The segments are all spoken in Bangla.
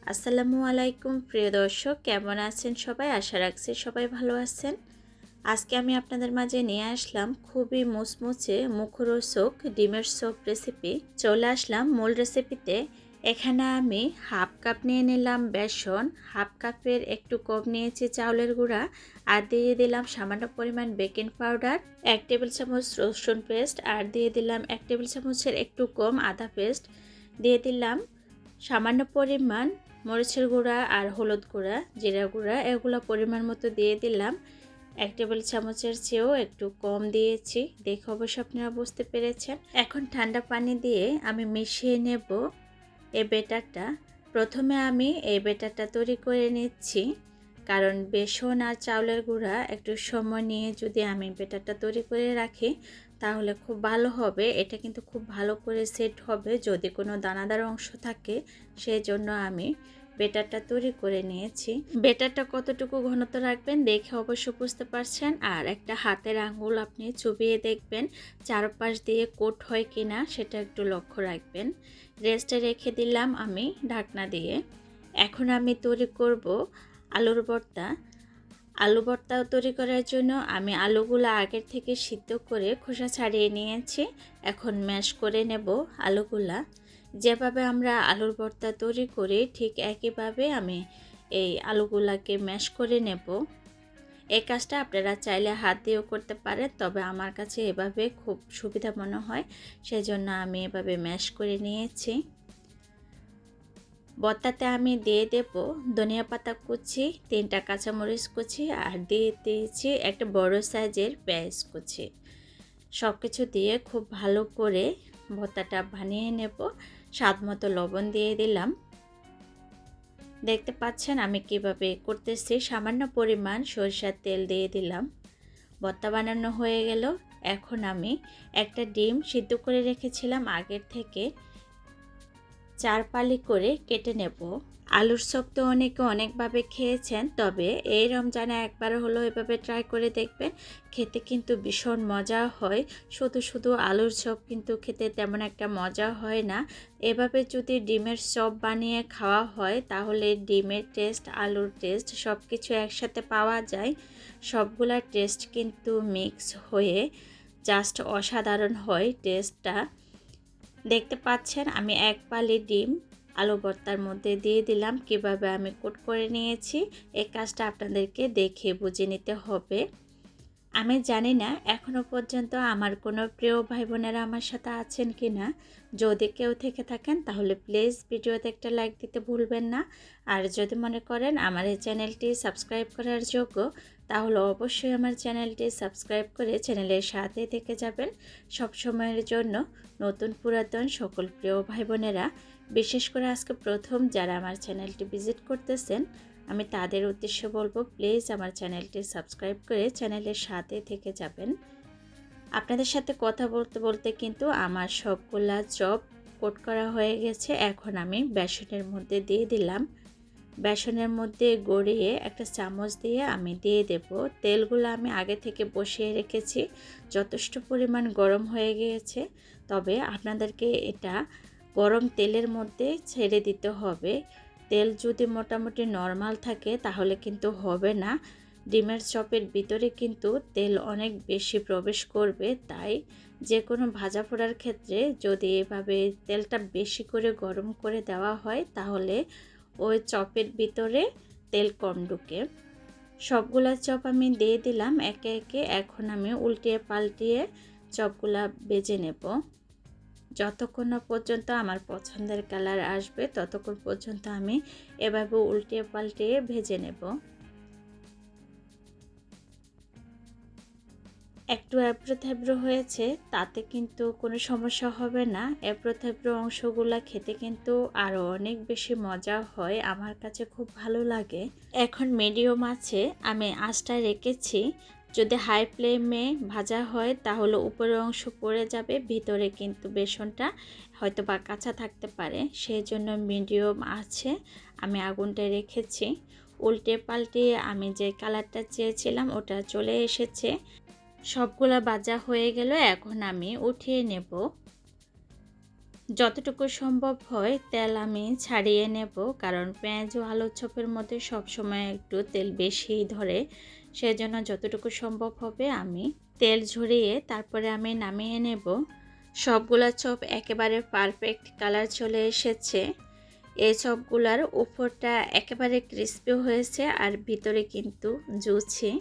আসসালামু আলাইকুম প্রিয় দর্শক, কেমন আছেন সবাই? আশা রাখছি সবাই ভালো আছেন। আজকে আমি আপনাদের মাঝে নিয়ে আসলাম খুবই মুচমুচে মুখরোচক ডিমের চপ রেসিপি। চলে আসলাম মূল রেসিপিতে। এখানে আমি হাফ কাপ নিয়ে নিলাম বেসন, হাফ কাপের একটু কম নিয়েছি চাউলের গুঁড়া, আর দিয়ে দিলাম সামান্য পরিমাণ বেকিং পাউডার, 1 টেবিল চামচ রসুন পেস্ট, আর দিয়ে দিলাম 1 টেবিল চামচের একটু কম আদা পেস্ট, দিয়ে দিলাম সামান্য পরিমাণ মরিচের গুঁড়া আর হলুদ গুঁড়া, জিরা গুঁড়া, এগুলো পরিমাণ মতো দিয়ে দিলাম। 1 টেবিল চামচের চেয়েও একটু কম দিয়েছি, দেখে অবশ্য আপনারা বুঝতে পেরেছেন। এখন ঠান্ডা পানি দিয়ে আমি মিশিয়ে নেব এই ব্যাটারটা। প্রথমে আমি এই ব্যাটারটা তৈরি করে নিচ্ছি, কারণ বেসন আর চাউলের গুঁড়া একটু সময় নিয়ে যদি আমি ব্যাটারটা তৈরি করে রাখি তাহলে খুব ভালো হবে। এটা কিন্তু খুব ভালো করে সেট হবে যদি কোনো দানাদার অংশ থাকে, সেই জন্য আমি ব্যাটারটা তৈরি করে নিয়েছি। ব্যাটারটা কতটুকু ঘনত্ব রাখবেন দেখে অবশ্য বুঝতে পারছেন। আর একটা হাতের আঙ্গুল আপনি চুবিয়ে দেখবেন চারপাশ দিয়ে কোট হয় কিনা, সেটা একটু লক্ষ্য রাখবেন। রেস্টে রেখে দিলাম আমি ঢাকনা দিয়ে। এখন আমি তৈরি করব আলুর ভর্তা। আলু ভর্তা তৈরি করার জন্য আমি আলুগুলো আগের থেকে সিদ্ধ করে খোসা ছাড়িয়ে নিয়েছি। এখন ম্যাশ করে নেব আলুগুলা। যেভাবে আমরা আলুর ভর্তা তৈরি করি ঠিক একইভাবে আমি এই আলুগুলাকে ম্যাশ করে নেব। এই কাজটা আপনারা চাইলে হাত দিয়েও করতে পারেন, তবে আমার কাছে এভাবে খুব সুবিধা মনে হয়, সেজন্য আমি এভাবে ম্যাশ করে নিয়েছি। ভর্তাতে আমি দিয়ে দেব ধনিয়া পাতা কুচি, 3টা কাঁচামরিচ কুচি, আর দিয়ে দিয়েছি একটা বড় সাইজের পেঁয়াজ কুচি। সব কিছু দিয়ে খুব ভালো করে ভর্তাটা বানিয়ে নেব। স্বাদ মতো লবণ দিয়ে দিলাম। দেখতে পাচ্ছেন আমি কিভাবে করতেছি। সামান্য পরিমাণ সরিষার তেল দিয়ে দিলাম। ভর্তা বানানো হয়ে গেল। এখন আমি একটা ডিম সিদ্ধ করে রেখেছিলাম আগের থেকে, 4 ফালি করে কেটে নেব। আলুর চপ তো অনেকে অনেকভাবে খেয়েছেন, তবে এই রমজানে একবার হলো এভাবে ট্রাই করে দেখবেন, খেতে কিন্তু ভীষণ মজা হয়। শুধু শুধু আলুর চপ কিন্তু খেতে তেমন একটা মজা হয় না। এভাবে যদি ডিমের চপ বানিয়ে খাওয়া হয় তাহলে ডিমের টেস্ট, আলুর টেস্ট সব কিছু একসাথে পাওয়া যায়। সবগুলা টেস্ট কিন্তু মিক্স হয়ে জাস্ট অসাধারণ হয় টেস্টটা। দেখতে পাচ্ছেন আমি 1 ফালি ডিম আলু ভর্তার মধ্যে দিয়ে দিলাম। কিভাবে আমি কোট করে নিয়েছি এই কাজটা আপনাদেরকে দেখে বুঝে নিতে হবে। আমি জানি না এখনো পর্যন্ত আমার কোনো প্রিয় ভাই বোনেরা আমার সাথে আছেন কি না। যদি কেউ থেকে থাকেন তাহলে প্লিজ ভিডিওতে একটা লাইক দিতে ভুলবেন না। আর যদি মনে করেন আমার এই চ্যানেলটি সাবস্ক্রাইব করার যোগ্য, তাহলে অবশ্যই আমার চ্যানেলটি সাবস্ক্রাইব করে চ্যানেলের সাথে থেকে যাবেন সব সময়ের জন্য। নতুন পুরাতন সকল প্রিয় ভাই বোনেরা, বিশেষ করে আজকে প্রথম যারা আমার চ্যানেলটি ভিজিট করতেছেন, আমি তাদের উদ্দেশ্যে বলবো প্লিজ আমার চ্যানেলটি সাবস্ক্রাইব করে চ্যানেলের সাথে থেকে যাবেন। আপনাদের সাথে কথা বলতে বলতে কিন্তু আমার সবগুলা চপ কোট করা হয়ে গেছে। এখন আমি বেসনের মধ্যে দিয়ে দিলাম। বেসনের মধ্যে গড়িয়ে একটা চামচ দিয়ে আমি দিয়ে দেব। তেলগুলো আমি আগে থেকে বসিয়ে রেখেছি, যথেষ্ট পরিমাণ গরম হয়ে গিয়েছে। তবে আপনাদেরকে এটা গরম তেলের মধ্যে ছেড়ে দিতে হবে। তেল যদি মোটামুটি নর্মাল থাকে তাহলে কিন্তু হবে না। ডিমের চপের ভিতরে কিন্তু তেল অনেক বেশি প্রবেশ করবে, তাই যে কোনো ভাজা পোড়ার ক্ষেত্রে যদি এভাবে তেলটা বেশি করে গরম করে দেওয়া হয় তাহলে ওই চপের ভিতরে তেল কম ঢুকে। সবগুলা চপ আমি দিয়ে দিলাম একে একে। এখন আমি উল্টিয়ে পাল্টিয়ে চপগুলা ভেজে নেব। যতক্ষণ না পর্যন্ত আমার পছন্দের কালার আসবে ততক্ষণ পর্যন্ত আমি এভাবে উল্টিয়ে পাল্টিয়ে ভেজে নেব। একটু এবড়ো থেবড়ো হয়েছে তাতে কিন্তু কোনো সমস্যা হবে না। এবড়ো থেবড়ো অংশগুলো খেতে কিন্তু আরও অনেক বেশি মজা হয়, আমার কাছে খুব ভালো লাগে। এখন মিডিয়াম আছে আমি আঁচটা রেখেছি। যদি হাই ফ্লেমে ভাজা হয় তাহলে উপরের অংশ পড়ে যাবে, ভিতরে কিন্তু বেসনটা হয়তো বা কাঁচা থাকতে পারে, সেই জন্য মিডিয়াম আছে আমি আগুনটা রেখেছি। উল্টে পাল্টিয়ে আমি যে কালারটা চেয়েছিলাম ওটা চলে এসেছে। সবগুলা ভাজা হয়ে গেল, এখন আমি উঠিয়ে নেব। যতটুকু সম্ভব হয় তেল আমি ছাড়িয়ে নেব, কারণ পেঁয়াজ ও আলুর চপের মধ্যে সবসময় একটু তেল বেশিই ধরে। সেজন্য যতটুকু সম্ভব হবে আমি তেল ঝরিয়ে তারপরে আমি নামিয়ে নেব। সবগুলা চপ একেবারে পারফেক্ট কালার চলে এসেছে। এই চপগুলার উপরটা একেবারে ক্রিস্পি হয়েছে আর ভিতরে কিন্তু জুসি।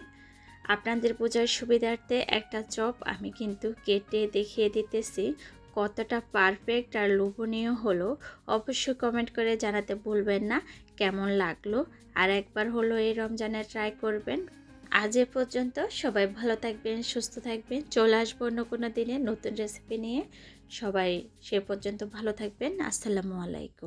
আপনাদের বোঝার সুবিধার্থে একটা চপ আমি কিন্তু কেটে দেখিয়ে দিতেছি কতটা পারফেক্ট আর লোভনীয় হলো। অবশ্যই কমেন্ট করে জানাতে ভুলবেন না কেমন লাগলো। আর একবার হলো এই রমজানে ট্রাই করবেন। আজ এ পর্যন্ত, সবাই ভালো থাকবেন, সুস্থ থাকবেন। চলে আসবো অন্য কোনো দিনে নতুন রেসিপি নিয়ে। সবাই সে পর্যন্ত ভালো থাকবেন। আসসালামু আলাইকুম।